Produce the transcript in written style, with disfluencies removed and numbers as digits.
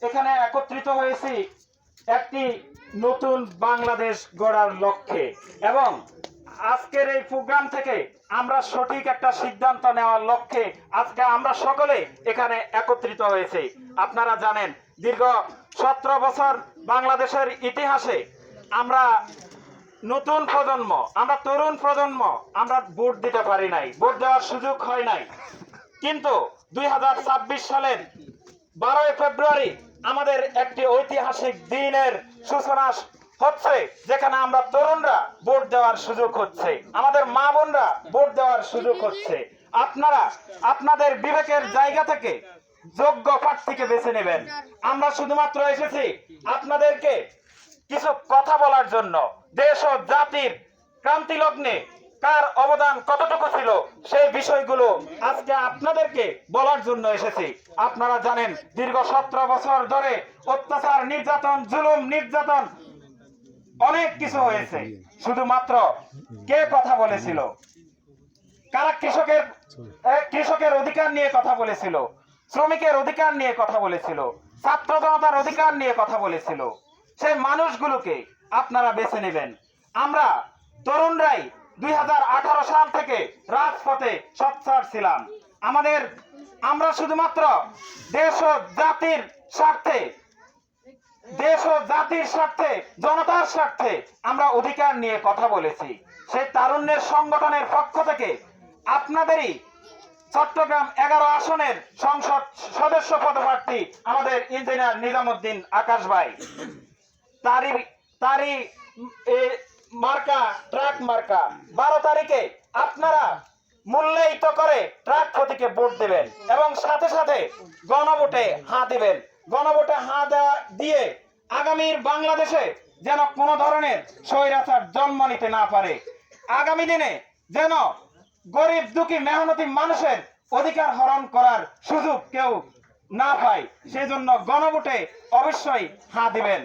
এখানে একত্রিত হয়েছি একটি নতুন বাংলাদেশ গড়ার লক্ষ্যে এবং আজকের এই প্রোগ্রাম থেকে আমরা সঠিক একটা সিদ্ধান্ত নেওয়ার লক্ষ্যে আজকে আমরা সকলে এখানে একত্রিত হয়েছি। আপনারা জানেন দীর্ঘ 17 বছর বাংলাদেশের ইতিহাসে আমরা নতুন প্রজন্ম, আমরা তরুণ প্রজন্ম আমরা ভোট দিতে পারি নাই, ভোট দেওয়ার সুযোগ হয় নাই। কিন্তু 2026 সালের 12 ফেব্রুয়ারি আমাদের একটি ঐতিহাসিক দিনের সূচনা হচ্ছে, যেখানে আমরা তরুণরা ভোট দেওয়ার সুযোগ হচ্ছে, আমাদের মা বোনরা ভোট দেওয়ার সুযোগ হচ্ছে। আপনারা আপনাদের বিবেকের জায়গা থেকে যোগ্য প্রার্থীকে বেছে নেবেন। আমরা শুধুমাত্র এসেছি আপনাদেরকে কিছু কথা বলার জন্য। দেশ ও জাতির ক্রান্তি লগ্নে কার অবদান কতটুকু ছিল সেই বিষয়গুলো আজকে আপনাদেরকে বলার জন্য এসেছি। আপনারা জানেন দীর্ঘ 17 বছর ধরে অত্যাচার, নির্যাতন, জুলুম, নির্যাতন অনেক কিছু হয়েছে। শুধুমাত্র কে কথা বলেছিল? কারা কৃষকের অধিকার নিয়ে কথা বলেছিল, শ্রমিকের অধিকার নিয়ে কথা বলেছিল, ছাত্র জনতার অধিকার নিয়ে কথা বলেছিল? সেই মানুষগুলোকে আপনারা বেছে নেবেন। আমরা তরুণরাই 2018 সাল থেকে রাজপথে সোচ্চার ছিলাম। আমরা শুধুমাত্র দেশ ও জাতির স্বার্থে, জনতার স্বার্থে আমরা অধিকার নিয়ে কথা বলেছি। সেই তারুণ্যের সংগঠনের পক্ষ থেকে আপনাদেরই চট্টগ্রাম 11 আসনের সংসদ সদস্য পদপ্রার্থী আমাদের ইঞ্জিনিয়ার নিজামুদ্দিন আকাশ ভাই, তারই মার্কা ট্রাক মার্কা। 12 তারিখে আপনারা মূল্যায়িত করে ট্রাক প্রতীকে ভোট দেবেন এবং সাথে সাথে গণভোটে হাঁ দিবেন। গণভোটে হাঁ দিয়ে আগামীর বাংলাদেশে যেন কোনো ধরনের স্বৈরাচার জন্ম নিতে না পারে, আগামী দিনে যেন গরিব দুঃখী মেহনতি মানুষের অধিকার হরণ করার সুযোগ কেউ না পায়, সেজন্য গণভোটে অবশ্যই হাঁ দিবেন।